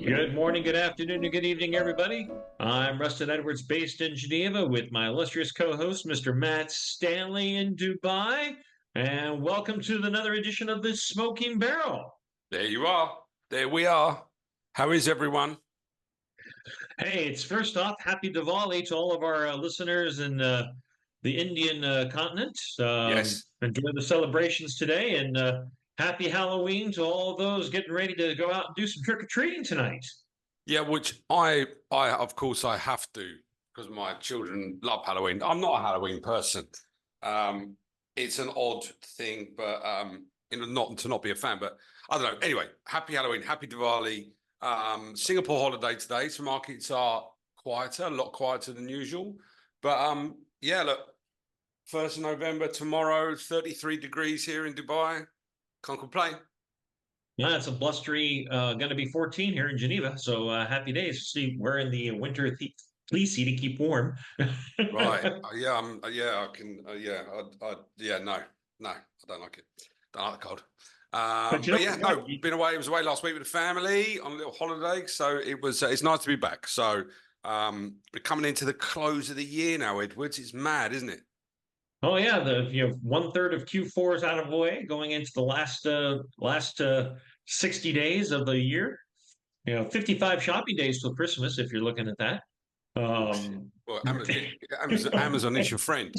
Good morning, good afternoon, and good evening, everybody. I'm Rustin Edwards, based in Geneva, with my illustrious co-host, Mr. Matt Stanley in Dubai. And welcome to another edition of the Smoking Barrel. There you are. There we are. How is everyone? Hey, it's first off, happy Diwali to all of our listeners in the Indian continent. Yes. Enjoy the celebrations today, and happy Halloween to all of those getting ready to go out and do some trick-or-treating tonight. Yeah, which I of course I have to because my children love Halloween. I'm not a Halloween person. Um, it's an odd thing, but not to not be a fan, but I don't know. Anyway, happy Halloween, happy Diwali. Singapore holiday today, so markets are quieter, a lot quieter than usual. But yeah, look, 1st of November tomorrow, 33 degrees here in Dubai. Can't complain. Yeah, it's a blustery, going to be 14 here in Geneva. So happy days. See, we're in the winter fleecy to keep warm. Right. Yeah. Yeah. I can. Yeah. Yeah. No. No. I don't like it. Don't like the cold. But you know But yeah. what? No. Been away. I was away last week with the family on a little holiday, so it was. It's nice to be back. So we're coming into the close of the year now, Edwards. It's mad, isn't it? Oh yeah, the you know one third of Q4 is out of the way, going into the last 60 days of the year. 55 shopping days till Christmas if you're looking at that. Um, Well, Amazon is your friend.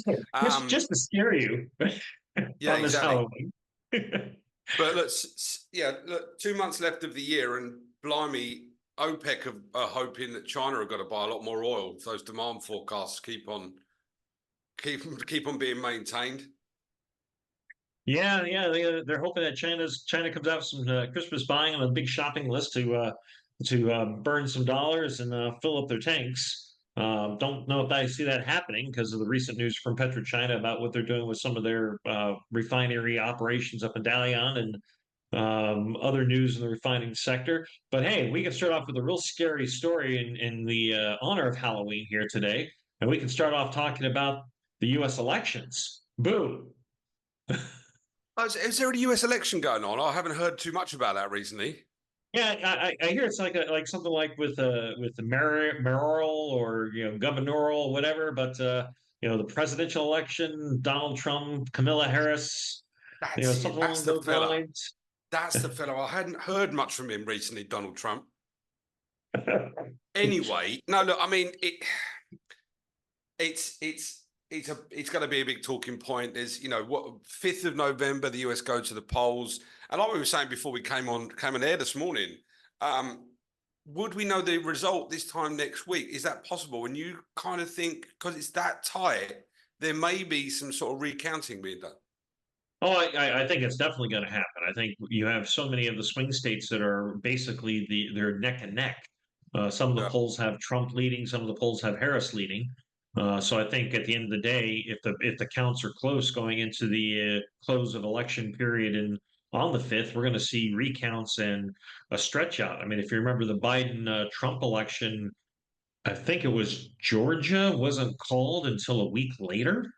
just to scare you Yeah. on this Exactly. Halloween. But look, yeah, look, 2 months left of the year, and blimey, OPEC are hoping that China have got to buy a lot more oil. If those demand forecasts keep on being maintained. Yeah, yeah, they're hoping that China comes out with some Christmas buying on a big shopping list to burn some dollars and fill up their tanks. Don't know if I see that happening because of the recent news from PetroChina about what they're doing with some of their refinery operations up in Dalian and other news in the refining sector. But hey, we can start off with a real scary story in the honor of Halloween here today, and we can start off talking about the U.S. elections. Boo. Oh, is there a US election going on? I haven't heard too much about that recently. Yeah, I hear it's like something like with the mayoral or governorial whatever, but the presidential election, Donald Trump, Camilla Harris, That's it. something That's along the those fella. lines. That's the fellow. I hadn't heard much from him recently, Donald Trump. Anyway, no, look, I mean, it's it's going to be a big talking point. There's what 5th of November the US go to the polls, and like we were saying before we came on air this morning, um, would we know the result this time next week? Is that possible? And you kind of think because it's that tight, there may be some sort of recounting being done. Oh, I think it's definitely going to happen. I think you have so many of the swing states that are basically they're neck and neck. Some of the Yeah. polls have Trump leading, some of the polls have Harris leading. So I think at the end of the day, if the counts are close going into the close of election period and on the 5th, we're going to see recounts and a stretch out. I mean, if you remember the Biden Trump election, I think it was Georgia wasn't called until a week later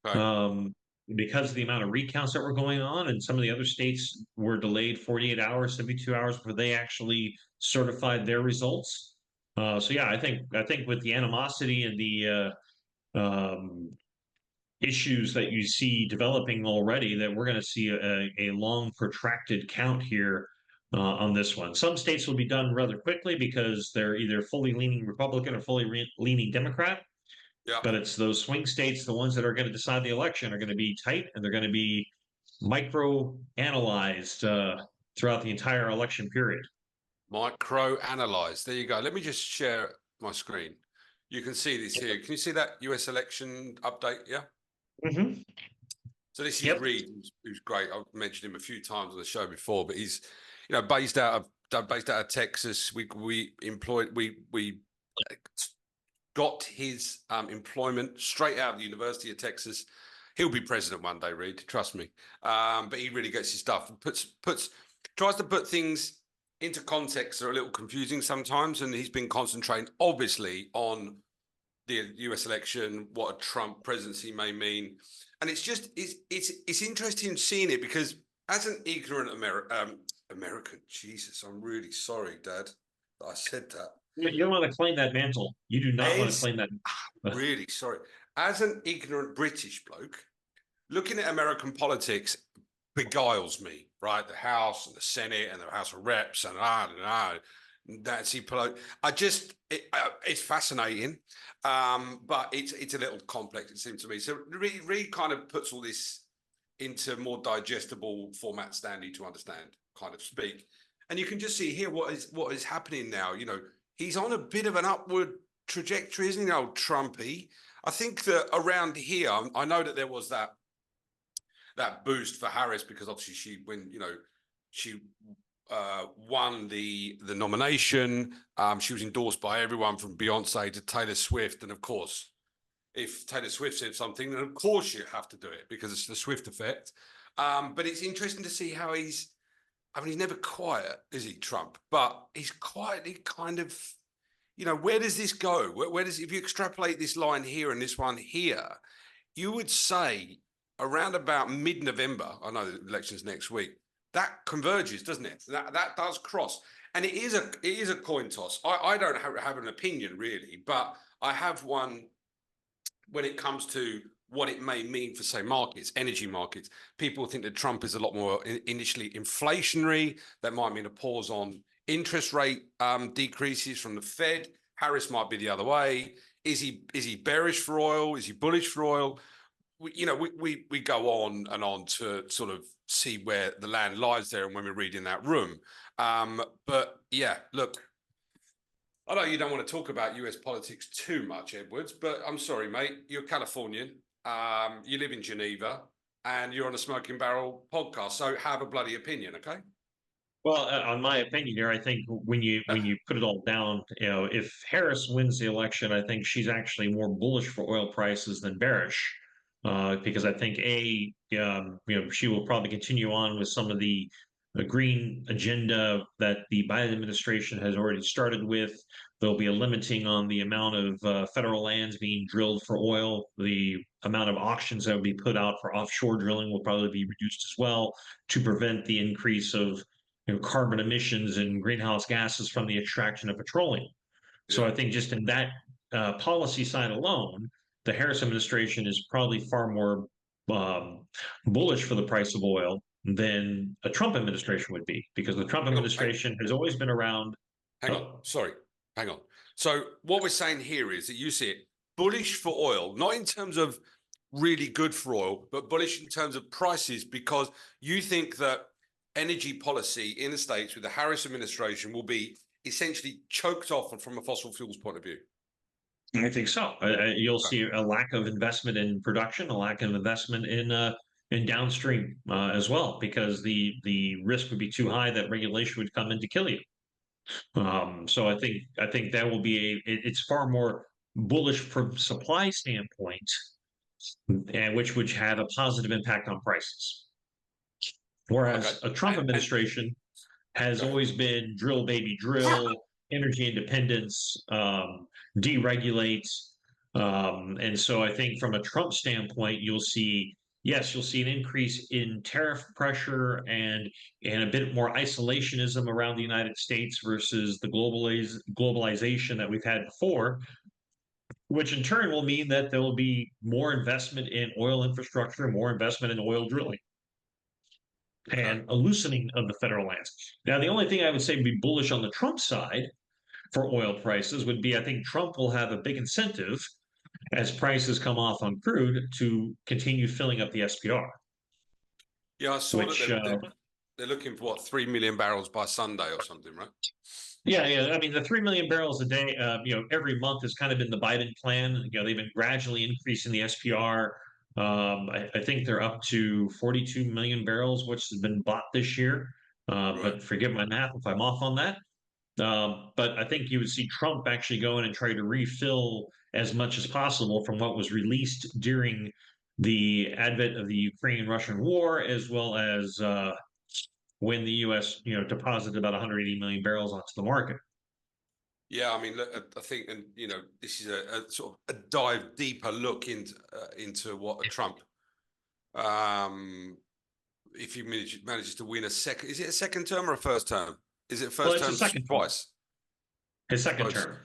Okay. um, because of the amount of recounts that were going on, and some of the other states were delayed 48 hours, 72 hours before they actually certified their results. So yeah, I think with the animosity and the issues that you see developing already, that we're going to see a long protracted count here on this one. Some states will be done rather quickly because they're either fully leaning Republican or fully leaning Democrat. Yeah. But it's those swing states, the ones that are going to decide the election, are going to be tight and they're going to be micro analyzed throughout the entire election period. Micro analyze. There you go. Let me just share my screen. You can see this here. Can you see that US election update? Yeah. Mm-hmm. So this is Yep. Reed, who's great. I've mentioned him a few times on the show before, but he's based out of Texas. We got his employment straight out of the University of Texas. He'll be president one day, Reed. Trust me. But he really gets his stuff. Tries to put things into context that are a little confusing sometimes, and he's been concentrating obviously on the US election, what a Trump presidency may mean. And it's interesting seeing it because as an ignorant American, Jesus, I'm really sorry, Dad. I said that. You don't want to claim that mantle. You do not want to As claim that. really sorry, as an ignorant British bloke, looking at American politics beguiles me, right? The House and the Senate and the House of Reps and I don't know, Nancy Pelosi. It's fascinating, but it's a little complex. It seems to me. So Reed kind of puts all this into more digestible format, standard to understand, kind of speak, and you can just see here what is happening now. You know, he's on a bit of an upward trajectory, isn't he, old Trumpy? I think that around here, I know that there was that boost for Harris because obviously she won the nomination. She was endorsed by everyone from Beyonce to Taylor Swift, and of course, if Taylor Swift said something, then of course you have to do it because it's the Swift effect. But it's interesting to see how he's never quiet, is he, Trump? But he's quietly kind of, where does this go? Where does, if you extrapolate this line here and this one here, you would say around about mid-November, I know the election's next week, that converges, doesn't it? That does cross. And it is a coin toss. I don't have an opinion really, but I have one when it comes to what it may mean for, say, markets, energy markets. People think that Trump is a lot more initially inflationary. That might mean a pause on interest rate decreases from the Fed. Harris might be the other way. Is he bearish for oil? Is he bullish for oil? We go on and on to sort of see where the land lies there and when we read in that room. But yeah, look, I know you don't want to talk about US politics too much, Edwards, but I'm sorry, mate. You're Californian. You live in Geneva and you're on a Smoking Barrel podcast. So have a bloody opinion, okay? Well, on my opinion here, I think when you put it all down, if Harris wins the election, I think she's actually more bullish for oil prices than bearish, because I think she will probably continue on with some of the green agenda that the Biden administration has already started with. There'll be a limiting on the amount of federal lands being drilled for oil. The amount of auctions that will be put out for offshore drilling will probably be reduced as well to prevent the increase of carbon emissions and greenhouse gases from the extraction of petroleum. So I think just in that policy side alone, the Harris administration is probably far more bullish for the price of oil than a Trump administration would be, because the Trump administration has always been around. Hang on. So what we're saying here is that you see it bullish for oil, not in terms of really good for oil, but bullish in terms of prices, because you think that energy policy in the States with the Harris administration will be essentially choked off from a fossil fuels point of view. I think so. You'll see a lack of investment in production, a lack of investment in downstream as well, because the risk would be too high that regulation would come in to kill you. So I think that will be it's far more bullish from supply standpoint, and which would have a positive impact on prices. Whereas a Trump administration has always been drill, baby, drill, energy independence, deregulate. And so I think from a Trump standpoint, you'll see an increase in tariff pressure and a bit more isolationism around the United States versus the globalization that we've had before, which in turn will mean that there will be more investment in oil infrastructure, more investment in oil drilling, and a loosening of the federal lands. Now, the only thing I would say would be bullish on the Trump side for oil prices would be I think Trump will have a big incentive as prices come off on crude to continue filling up the SPR. Yeah, I saw that they're looking for 3 million barrels by Sunday or something, right? Yeah. I mean, the 3 million barrels a day, every month has kind of been the Biden plan. They've been gradually increasing the SPR. I think they're up to 42 million barrels, which has been bought this year. But forgive my math if I'm off on that. But I think you would see Trump actually go in and try to refill as much as possible from what was released during the advent of the Ukraine-Russian war, as well as when the U.S. deposited about 180 million barrels onto the market. Yeah, I mean, look, I think, and this is a sort of a dive deeper look into what a Trump, if he manages to win a second, is it a second term or a first term? Is it first term twice? his second Close. term.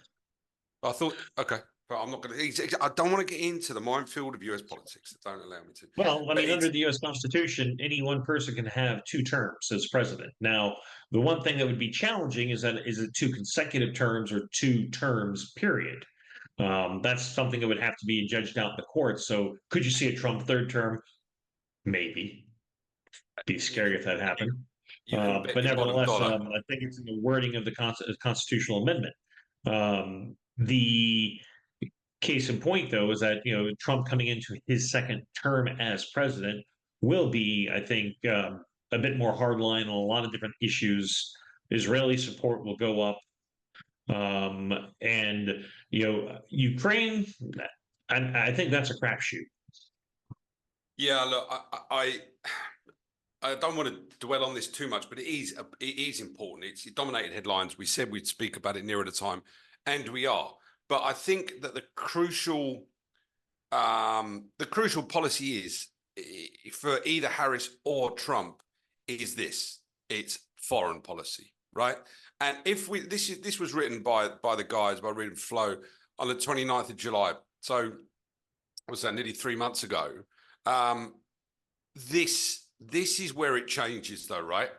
I thought, okay, but I'm not going to. I don't want to get into the minefield of US politics. Don't allow me to. Well, I But mean, under it's the U.S. Constitution, any one person can have 2 terms as president. Now, the one thing that would be challenging is it 2 consecutive terms or 2 terms, period. That's something that would have to be judged out in the courts. So, could you see a Trump third term? Maybe. Be you scary can if that happened. you can bet But your bottom nevertheless, dollar. I think it's in the wording of the constitutional amendment. The case in point, though, is that Trump coming into his second term as president will be, I think, a bit more hardline on a lot of different issues. Israeli support will go up, and Ukraine. I think that's a crapshoot. Yeah, look, I don't want to dwell on this too much, but it is important. It dominated headlines. We said we'd speak about it nearer the time, and we are. But I think that the crucial policy is for either Harris or Trump is this: it's foreign policy, right? And if this was written by the guys by Reed and Flo on the 29th of July, so was that nearly 3 months ago? This is where it changes, though, right?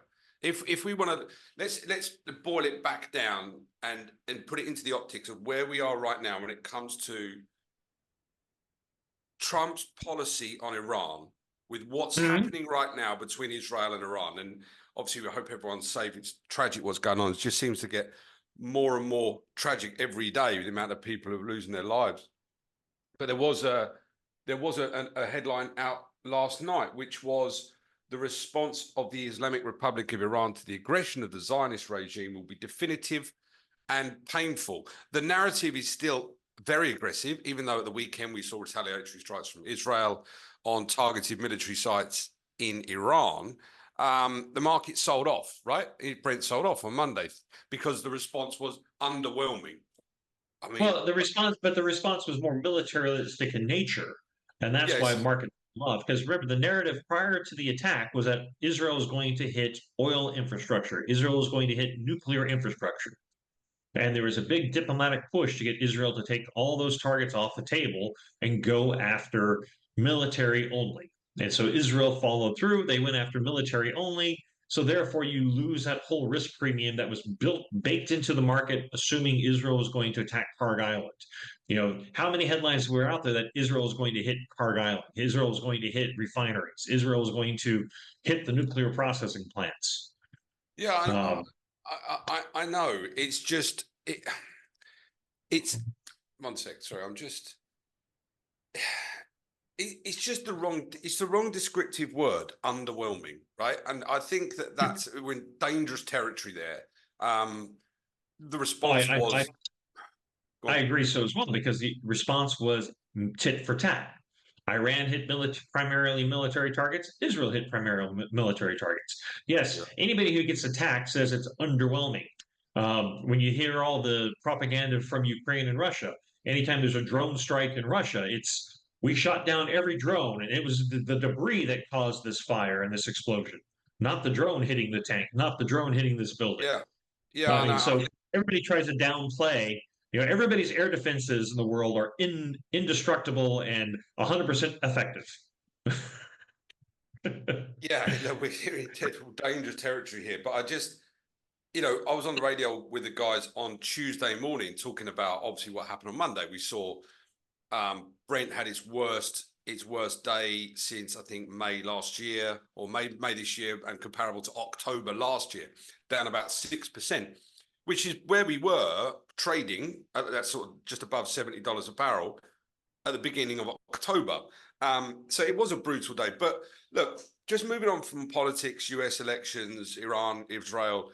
If we want to let's boil it back down and put it into the optics of where we are right now when it comes to Trump's policy on Iran, with what's happening right now between Israel and Iran. And obviously we hope everyone's safe. It's tragic what's going on. It just seems to get more and more tragic every day with the amount of people who are losing their lives. But there was a headline out last night, which was the response of the Islamic Republic of Iran to the aggression of the Zionist regime will be definitive and painful. The narrative is still very aggressive, even though at the weekend we saw retaliatory strikes from Israel on targeted military sites in Iran. The market sold off, right? Brent sold off on Monday because the response was underwhelming. I mean, Well, the response was more militaristic in nature, and that's why yes. markets love. Because remember, the narrative prior to the attack was that Israel is going to hit oil infrastructure, Israel is going to hit nuclear infrastructure, and there was a big diplomatic push to get Israel to take all those targets off the table and go after military only. And so Israel followed through; they went after military only. So therefore, you lose that whole risk premium that was baked into the market, assuming Israel was going to attack Karg Island. How many headlines were out there that Israel is going to hit Karg Island? Israel is going to hit refineries. Israel is going to hit the nuclear processing plants. Yeah, I know. It's just it's 1 sec. Sorry, it's just the wrong descriptive word, underwhelming, right? And I think that's we're in dangerous territory there. The response was I agree so as well, because the response was tit for tat. Iran hit primarily military targets. Israel hit primarily military targets. Yes, anybody who gets attacked says it's underwhelming. When you hear all the propaganda from Ukraine and Russia, anytime there's a drone strike in Russia, it's we shot down every drone, and it was the debris that caused this fire and this explosion, not the drone hitting the tank, not the drone hitting this building. Yeah, I know. So everybody tries to downplay. Everybody's air defenses in the world are indestructible and 100% effective. Yeah, we're in dangerous territory here. But I just, I was on the radio with the guys on Tuesday morning talking about obviously what happened on Monday. We saw Brent had its worst day since I think May last year, or May this year, and comparable to October last year, down about 6%, which is where we were trading at that sort of just above $70 a barrel at the beginning of October. So it was a brutal day. But look, just moving on from politics, US elections, Iran, Israel,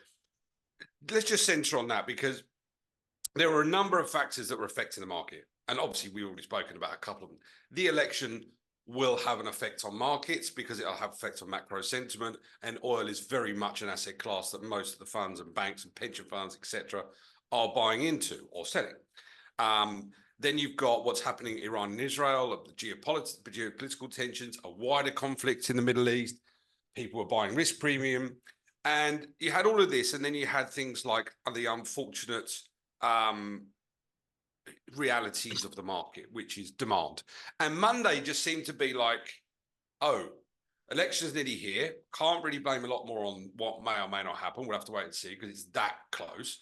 let's just center on that, because there were a number of factors that were affecting the market. And obviously, we've already spoken about a couple of them. The election will have an effect on markets because it'll have effect on macro sentiment. And oil is very much an asset class that most of the funds and banks and pension funds, etc., are buying into or selling. Then you've got what's happening in Iran and Israel, the geopolitical tensions, a wider conflict in the Middle East. People were buying risk premium. And you had all of this. And then you had things like the unfortunate realities of the market, which is demand. And Monday just seemed to be like, oh, election's nearly here. Can't really blame a lot more on what may or may not happen. We'll have to wait and see because it's that close.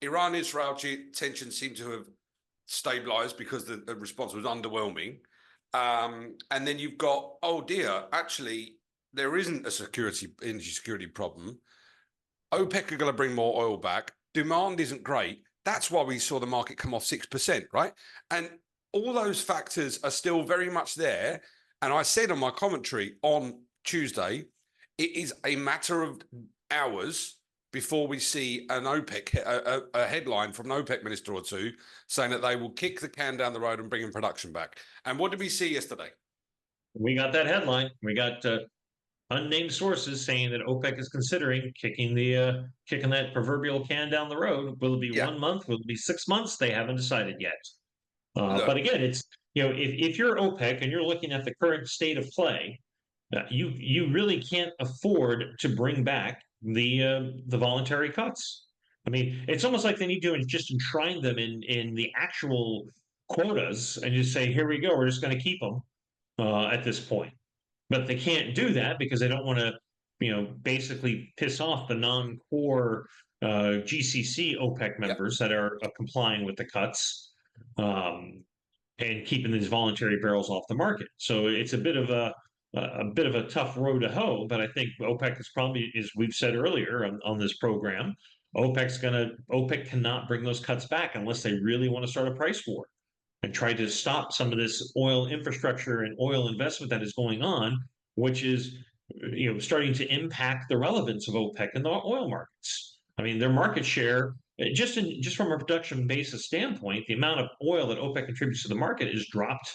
Iran-Israel tensions seem to have stabilized because the response was underwhelming. And then you've got, oh dear, actually, there isn't a energy security problem. OPEC are going to bring more oil back. Demand isn't great. That's why we saw the market come off 6%, right? And all those factors are still very much there. And I said on my commentary on Tuesday, it is a matter of hours before we see an OPEC, a headline from an OPEC minister or two saying that they will kick the can down the road and bring in production back. And what did we see yesterday? We got that headline. We got unnamed sources saying that OPEC is considering kicking that proverbial can down the road. Will it be Yeah. 1 month? Will it be 6 months? They haven't decided yet. But Look, again, it's if you're OPEC and you're looking at the current state of play, you really can't afford to bring back the voluntary cuts. I mean, it's almost like they need to just enshrine them in the actual quotas and just say, here we go, we're just going to keep them at this point. But they can't do that because they don't want to, basically piss off the non-core GCC OPEC yeah, members that are complying with the cuts. And keeping these voluntary barrels off the market. So it's a bit of a tough road to hoe. But I think OPEC is probably, as we've said earlier on this program, OPEC cannot bring those cuts back unless they really want to start a price war and try to stop some of this oil infrastructure and oil investment that is going on, which is starting to impact the relevance of OPEC in the oil markets. I mean, their market share, just from a production basis standpoint, the amount of oil that OPEC contributes to the market is dropped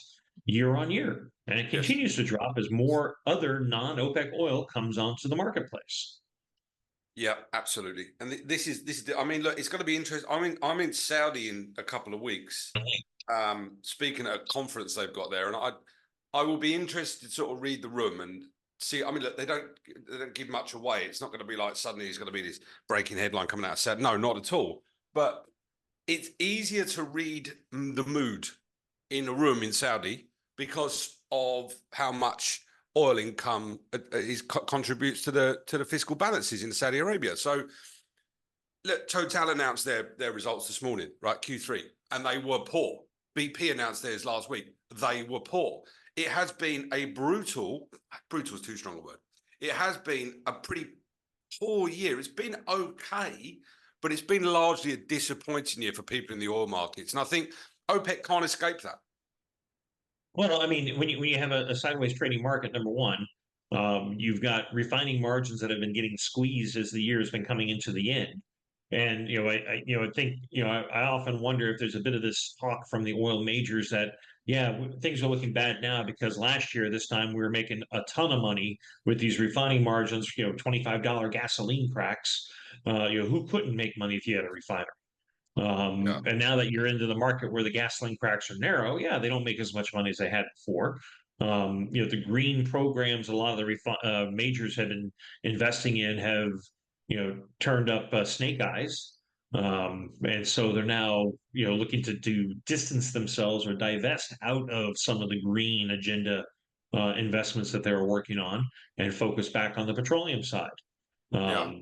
year on year, and it yes. continues to drop as more other non-OPEC oil comes onto the marketplace. Yeah, absolutely. And this is. I mean, look, it's going to be interesting. I'm in Saudi in a couple of weeks, speaking at a conference they've got there, and I will be interested to sort of read the room and see. I mean, look, they don't give much away. It's not going to be like suddenly there's going to be this breaking headline coming out of Saudi. No, not at all. But it's easier to read the mood in a room in Saudi because of how much oil income contributes to the fiscal balances in Saudi Arabia. So, look, Total announced their results this morning, right? Q3, and they were poor. BP announced theirs last week. They were poor. It has been a brutal is too strong a word. It has been a pretty poor year. It's been okay, but it's been largely a disappointing year for people in the oil markets. And I think OPEC can't escape that. Well, I mean, when you have a sideways trading market, number one, you've got refining margins that have been getting squeezed as the year has been coming into the end. And I think I often wonder if there's a bit of this talk from the oil majors that things are looking bad now because last year this time we were making a ton of money with these refining margins, $25 gasoline cracks. Who couldn't make money if you had a refinery? Yeah, And now that you're into the market where the gasoline cracks are narrow, they don't make as much money as they had before. The green programs a lot of the majors have been investing in have turned up snake eyes, and so they're now looking to distance themselves or divest out of some of the green agenda investments that they were working on and focus back on the petroleum side. yeah.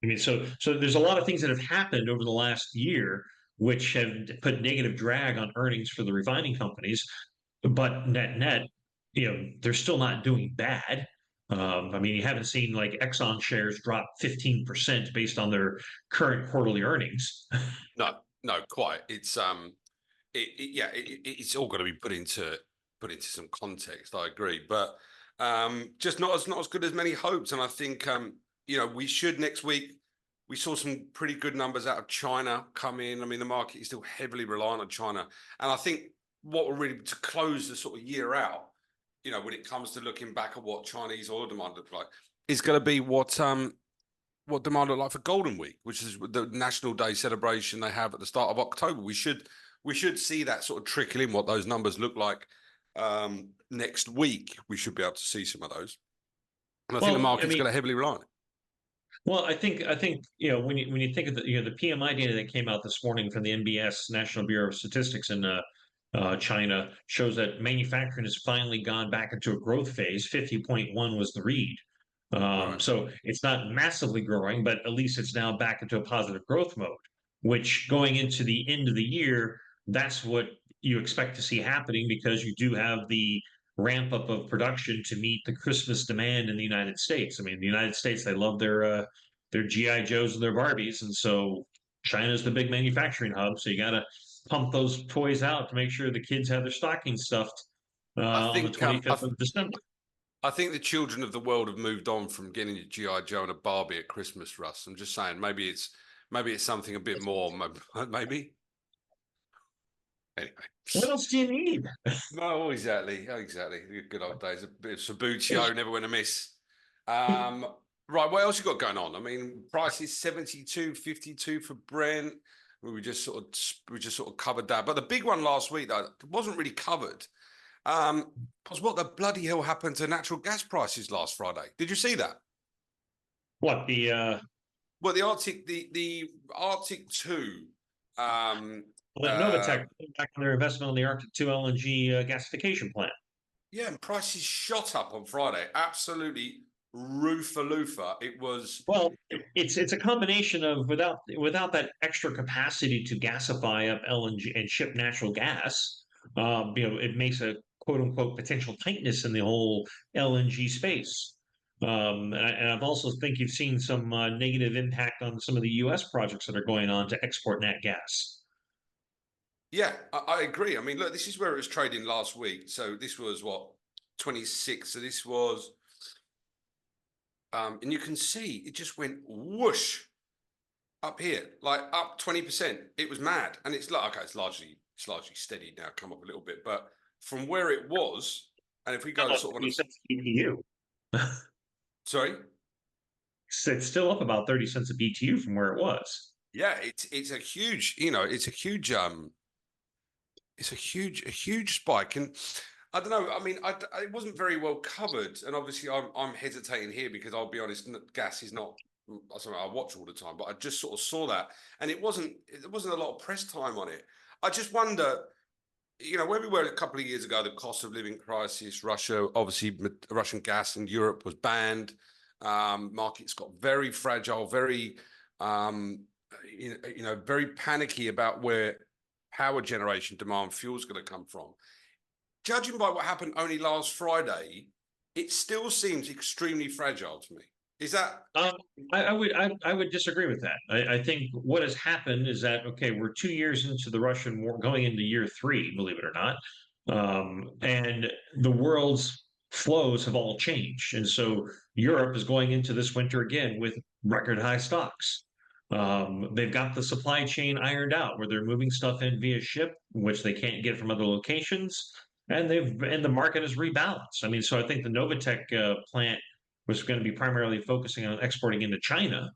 I mean, so there's a lot of things that have happened over the last year which have put negative drag on earnings for the refining companies, but net, they're still not doing bad. I mean, you haven't seen like Exxon shares drop 15% based on their current quarterly earnings. No, quite. It's it's all got to be put into some context. I agree, but just not as good as many hoped. And I think we should next week. We saw some pretty good numbers out of China come in. I mean, the market is still heavily reliant on China, and I think what we're really to close the sort of year out, when it comes to looking back at what Chinese oil demand looked like, is going to be what demand looked like for Golden Week, which is the National Day celebration they have at the start of October. We should see that sort of trickle in what those numbers look like next week. We should be able to see some of those, and I think the Well, I market's mean, going to heavily rely on it. Well, I think when you think of the PMI data that came out this morning from the NBS National Bureau of Statistics in China shows that manufacturing has finally gone back into a growth phase. 50.1 was the read. Right. So it's not massively growing, but at least it's now back into a positive growth mode, which going into the end of the year, that's what you expect to see happening because you do have the ramp up of production to meet the Christmas demand in the United States. I mean, the United States, they love their GI Joes and their Barbies, and so China's the big manufacturing hub. So you got to pump those toys out to make sure the kids have their stockings stuffed I on the think um, I, 25th of December. I think the children of the world have moved on from getting a GI Joe and a Barbie at Christmas, Russ. I'm just saying, maybe it's something a bit more. Maybe anyway. What else do you need? No, exactly, exactly. The good old days. A bit of Subbuteo never went amiss. Um, right, what else you got going on? I mean, price is 72.52 for Brent. We just sort of covered that, but the big one last week that wasn't really covered. Was what the bloody hell happened to natural gas prices last Friday? Did you see that? What the Well, the Arctic 2, um, well, uh, Novatech back on their investment on the Arctic 2 LNG gasification plant? yeah, and prices shot up on Friday. Absolutely roofa. It was, Well, it's a combination of without that extra capacity to gasify up LNG and ship natural gas, it makes a quote unquote potential tightness in the whole LNG space. And I've also think you've seen some negative impact on some of the U.S. projects that are going on to export nat gas. yeah, I agree. I mean, look, this is where it was trading last week. So this was what, 26. So this was, and you can see it just went whoosh up here, like up 20%. It was mad. And it's like, okay, it's largely steady now, come up a little bit. But from where it was, and if we go About sort of on 30 cents a BTU. sorry, It's still up about 30 cents a BTU from where it was. yeah, it's a huge, it's a huge spike. And I don't know. I mean, it wasn't very well covered, and obviously, I'm hesitating here because I'll be honest, gas is not something I watch all the time. But I just sort of saw that, and it wasn't a lot of press time on it. I just wonder, where we were a couple of years ago, the cost of living crisis, Russia, obviously, Russian gas in Europe was banned. Markets got very fragile, very, very panicky about where power generation demand fuel is going to come from. Judging by what happened only last Friday, it still seems extremely fragile to me. Is that Um, I would disagree with that. I think what has happened is that okay, we're 2 years into the Russian war, going into year three, believe it or not, and the world's flows have all changed, and so Europe is going into this winter again with record high stocks. They've got the supply chain ironed out, where they're moving stuff in via ship, which they can't get from other locations, and the market is rebalanced. I mean, so I think the Novatech plant was going to be primarily focusing on exporting into China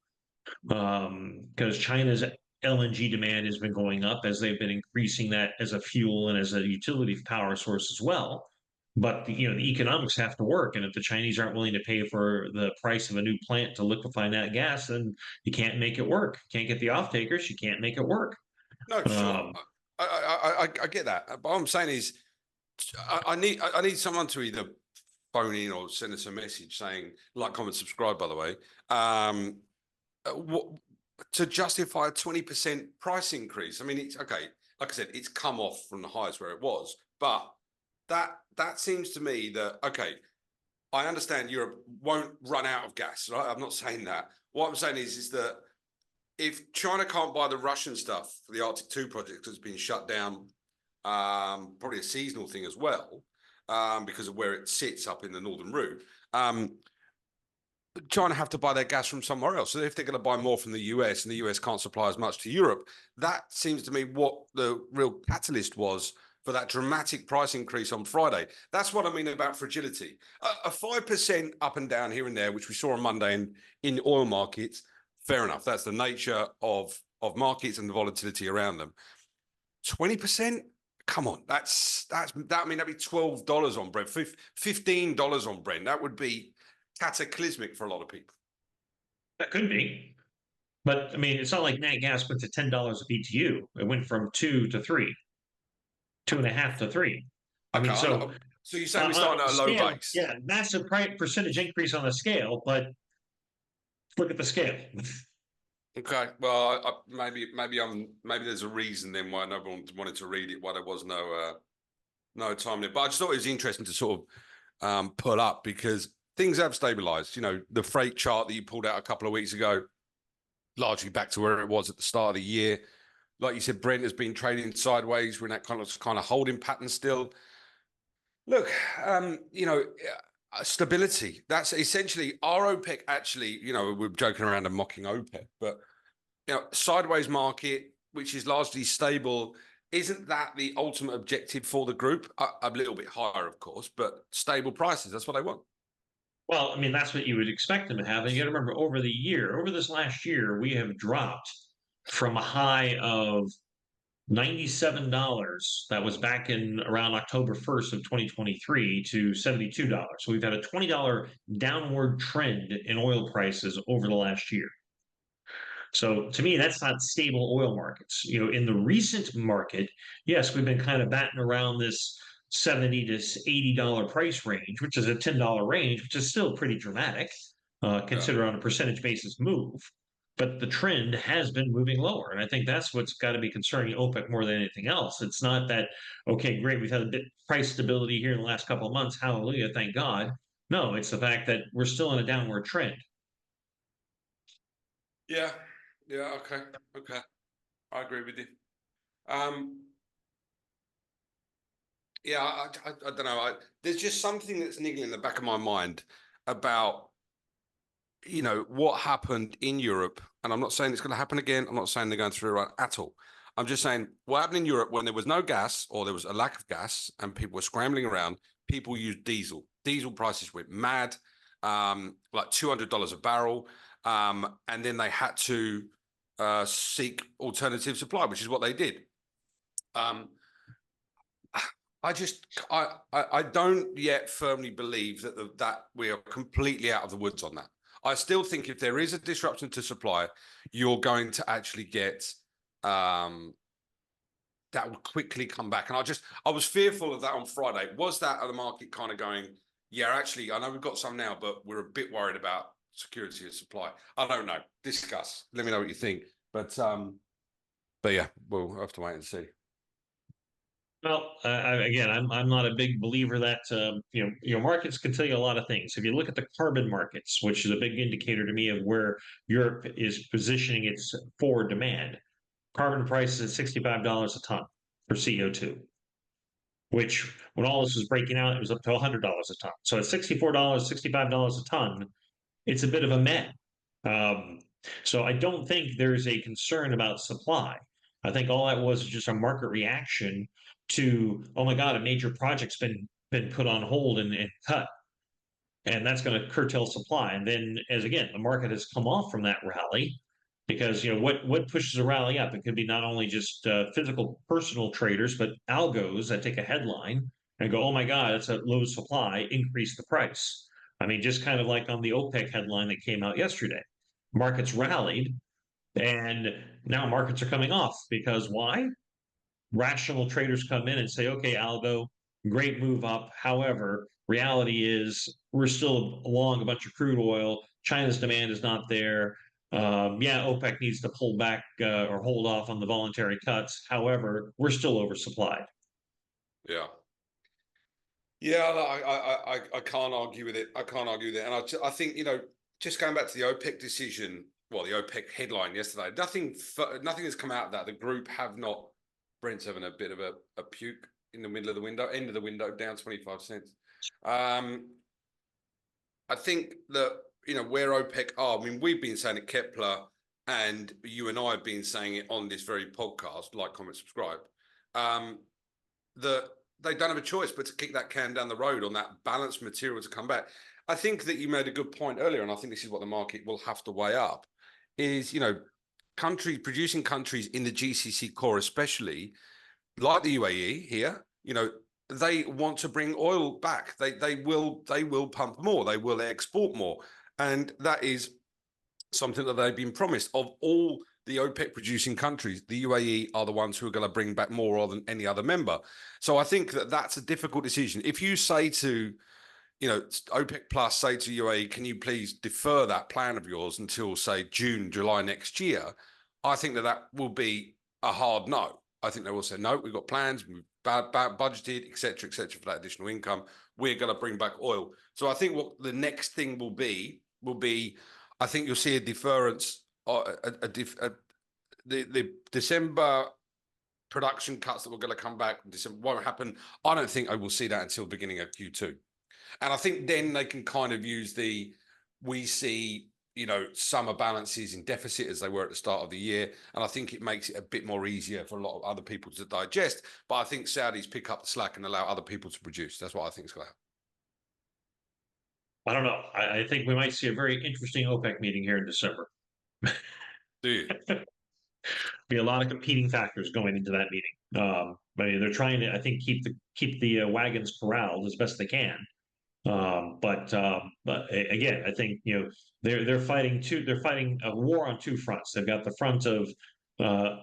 because China's LNG demand has been going up as they've been increasing that as a fuel and as a utility power source as well. But the economics have to work, and if the Chinese aren't willing to pay for the price of a new plant to liquefy that gas, then you can't make it work. Can't get the off takers, you can't make it work. no? Sure, Um, I get that. But what I'm saying is, I need someone to either phone in or send us a message saying like, comment, subscribe. By the way, what to justify a 20% price increase? I mean, it's okay. Like I said, it's come off from the highs where it was, but that seems to me that okay. I understand Europe won't run out of gas, right? I'm not saying that. What I'm saying is that if China can't buy the Russian stuff for the Arctic 2 project that's been shut down, probably a seasonal thing as well, because of where it sits up in the northern route, China have to buy their gas from somewhere else. So if they're going to buy more from the US and the US can't supply as much to Europe, that seems to me what the real catalyst was for that dramatic price increase on Friday. That's what I mean about fragility. A 5% up and down here and there, which we saw on Monday in oil markets, fair enough. That's the nature of markets and the volatility around them. 20%? Come on, that. I mean, that'd be $12 on Brent, $15 on Brent. That would be cataclysmic for a lot of people. That could be. But I mean, it's not like nat gas went to $10 a BTU. It went from two to three, two and a half to three. I Okay, mean, so so you're saying we're starting on at the a low scale, base. yeah, massive percentage increase on the scale, but look at the scale. Okay, well, maybe there's a reason then why no one wanted to read it, why there was no time there. But I just thought it was interesting to sort of pull up because things have stabilized. You know, the freight chart that you pulled out a couple of weeks ago, largely back to where it was at the start of the year. Like you said, Brent has been trading sideways. We're in that kind of holding pattern still. Look, stability. That's essentially our OPEC. Actually, we're joking around and mocking OPEC, but sideways market, which is largely stable. Isn't that the ultimate objective for the group? A little bit higher, of course, but stable prices. That's what they want. Well, I mean, that's what you would expect them to have. And you got to remember, over this last year, we have dropped from a high of $97 that was back in around October 1st of 2023 to $72. So we've had a $20 downward trend in oil prices over the last year. So to me, that's not stable oil markets. In the recent market, yes, we've been kind of batting around this 70 to $80 price range, which is a $10 range, which is still pretty dramatic, Yeah. consider on a percentage basis move. But the trend has been moving lower. And I think that's what's got to be concerning OPEC more than anything else. It's not that, okay, great, we've had a bit price stability here in the last couple of months. Hallelujah, thank God. No, it's the fact that we're still in a downward trend. Yeah. Yeah. Okay. Okay. I agree with you. Um, yeah, I don't know. There's just something that's niggling in the back of my mind about, what happened in Europe. And I'm not saying it's going to happen again. I'm not saying they're going through it at all. I'm just saying what happened in Europe when there was no gas or there was a lack of gas and people were scrambling around, people used diesel. Diesel prices went mad, like $200 a barrel. And then they had to seek alternative supply, which is what they did. Um, I don't yet firmly believe that we are completely out of the woods on that. I still think if there is a disruption to supply, you're going to actually get that will quickly come back. And I was fearful of that on Friday. Was that the market kind of going, yeah, actually, I know we've got some now, but we're a bit worried about security of supply. I don't know. Discuss. Let me know what you think. But yeah, we'll have to wait and see. Well, again, I'm not a big believer that markets can tell you a lot of things. If you look at the carbon markets, which is a big indicator to me of where Europe is positioning its forward demand, carbon prices at $65 a ton for CO2, which when all this was breaking out, it was up to $100 a ton. So at $64, $65 a ton, it's a bit of a meh. Um, so I don't think there's a concern about supply. I think all that was just a market reaction to, oh my God, a major project's been put on hold and cut. And that's going to curtail supply. And then as again, the market has come off from that rally because what pushes a rally up? It could be not only just physical personal traders, but algos that take a headline and go, oh my God, it's a low supply, increase the price. I mean, just kind of like on the OPEC headline that came out yesterday. Markets rallied, and now markets are coming off because why? Rational traders come in and say, okay, algo, great move up. However, reality is we're still long a bunch of crude oil. China's demand is not there. Yeah, OPEC needs to pull back or hold off on the voluntary cuts. However, we're still oversupplied. Yeah. Yeah, I can't argue with it. I can't argue with it. And I think, just going back to the OPEC decision, well, the OPEC headline yesterday, nothing has come out of that. The group have not, Brent's having a bit of a puke in the middle of the window, end of the window, down 25 cents. I think that, where OPEC are, I mean, we've been saying it, Kepler, and you and I have been saying it on this very podcast, like, comment, subscribe, that they don't have a choice but to kick that can down the road on that balanced material to come back. I think that you made a good point earlier, and I think this is what the market will have to weigh up, is, producing countries in the GCC core, especially like the UAE here, they want to bring oil back. They will pump more. They will export more. And that is something that they've been promised. Of all the OPEC producing countries, the UAE are the ones who are going to bring back more oil than any other member. So I think that that's a difficult decision. If you say to, OPEC Plus, say to UAE, can you please defer that plan of yours until, say, June, July next year? I think that will be a hard no. I think they will say, no, we've got plans, we've budgeted, et cetera, for that additional income. We're going to bring back oil. So I think what the next thing will be, I think you'll see a deference, the December production cuts that were going to come back December won't happen. I don't think I will see that until the beginning of Q2. And I think then they can kind of use we see, summer balances in deficit as they were at the start of the year. And I think it makes it a bit more easier for a lot of other people to digest. But I think Saudis pick up the slack and allow other people to produce. That's what I think is going to happen. I don't know. I think we might see a very interesting OPEC meeting here in December. Do you? Be a lot of competing factors going into that meeting. I mean, they're trying to, I think, keep the wagons corralled as best they can. But again, I think they're fighting a war on two fronts. They've got the front of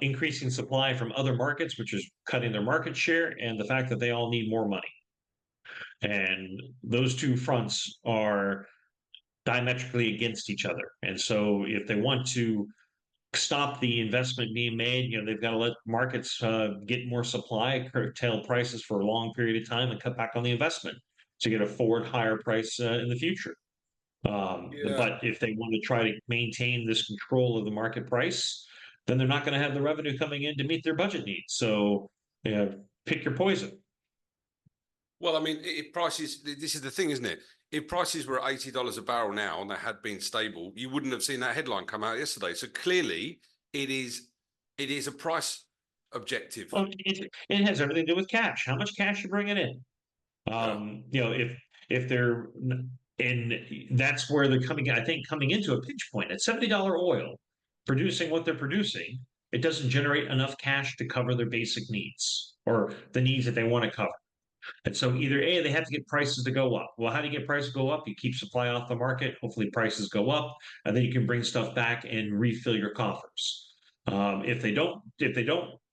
increasing supply from other markets, which is cutting their market share, and the fact that they all need more money. And those two fronts are diametrically against each other. And so, if they want to stop the investment being made, they've got to let markets get more supply, curtail prices for a long period of time, and cut back on the investment to get a forward higher price in the future. But if they want to try to maintain this control of the market price, then they're not going to have the revenue coming in to meet their budget needs. So pick your poison. Well, I mean, if prices, this is the thing, isn't it? If prices were at $80 a barrel now and they had been stable, you wouldn't have seen that headline come out yesterday. So clearly it is a price objective. Well, it has everything to do with cash. How much cash you bringing in? If they're and that's where they're coming. I think coming into a pinch point at $70 oil, producing what they're producing, it doesn't generate enough cash to cover their basic needs or the needs that they want to cover. And so either A, they have to get prices to go up. Well, how do you get prices to go up? You keep supply off the market. Hopefully prices go up, and then you can bring stuff back and refill your coffers. If they don't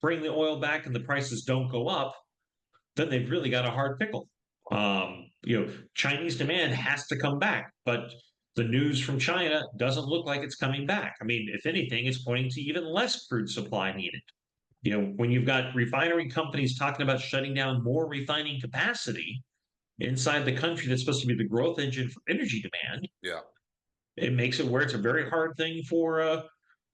bring the oil back and the prices don't go up, then they've really got a hard pickle. Chinese demand has to come back, but the news from China doesn't look like it's coming back. I mean, if anything, it's pointing to even less crude supply needed. When you've got refinery companies talking about shutting down more refining capacity inside the country that's supposed to be the growth engine for energy demand, it makes it where it's a very hard thing for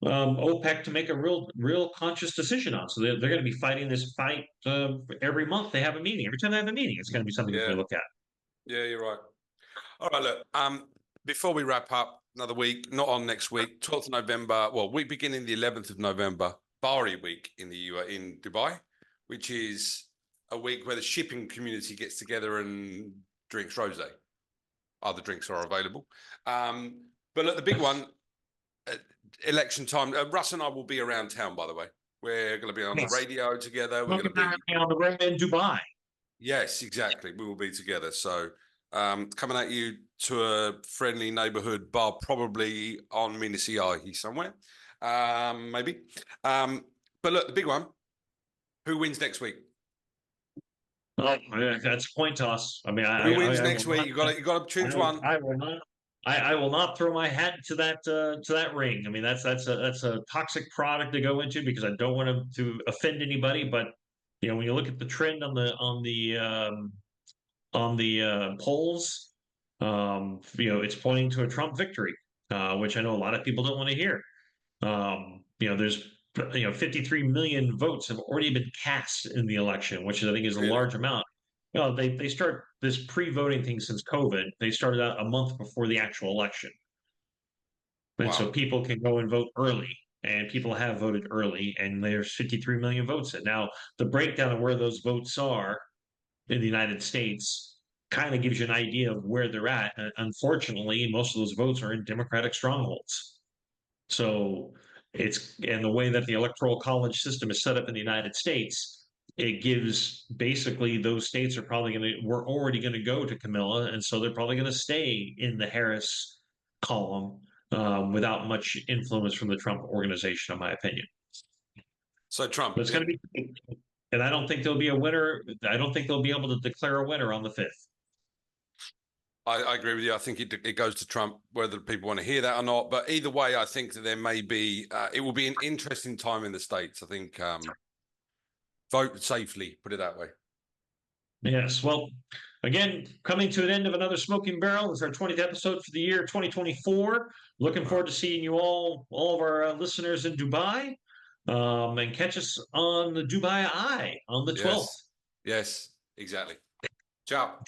OPEC to make a real conscious decision on. So they're going to be fighting this fight every month. They have a meeting. Every time they have a meeting, it's going to be something that we look at. Yeah, you're right. All right, look. Before we wrap up, another week, not on next week, 12th of November. Well, week beginning the 11th of November. Bari week in Dubai, which is a week where the shipping community gets together and drinks rosé. Other drinks are available. But look, the big one, election time. Russ and I will be around town, by the way. We're going to be on the radio together. We're going to be on the radio in Dubai. Yes, exactly. We will be together. So coming at you to a friendly neighborhood bar, probably on Minas Gerais somewhere. Maybe. But look, the big one, who wins next week? Oh, that's a point toss. I mean, who wins next week? You got to choose one. I will not throw my hat to that ring. I mean, that's a toxic product to go into because I don't want to offend anybody. But when you look at the trend on the polls, it's pointing to a Trump victory, which I know a lot of people don't want to hear. There's 53 million votes have already been cast in the election, which I think is a large amount. They start this pre-voting thing since COVID. They started out a month before the actual election. And so people can go and vote early, and people have voted early, and there's 53 million votes. And now the breakdown of where those votes are in the United States kind of gives you an idea of where they're at. And unfortunately, most of those votes are in Democratic strongholds. So and the way that the electoral college system is set up in the United States, it gives basically those states we're already going to go to Camilla. And so they're probably going to stay in the Harris column without much influence from the Trump organization, in my opinion. So Trump, But it's going to be, and I don't think there'll be a winner. I don't think they'll be able to declare a winner on the 5th. I agree with you. I think it goes to Trump, whether people want to hear that or not. But either way, I think that there may be, it will be an interesting time in the States. I think vote safely, put it that way. Yes. Well, again, coming to an end of another Smoking Barrel. This is our 20th episode for the year 2024. Looking Wow. forward to seeing you all of our listeners in Dubai, and catch us on the Dubai Eye on the 12th. Yes, yes, exactly. Ciao.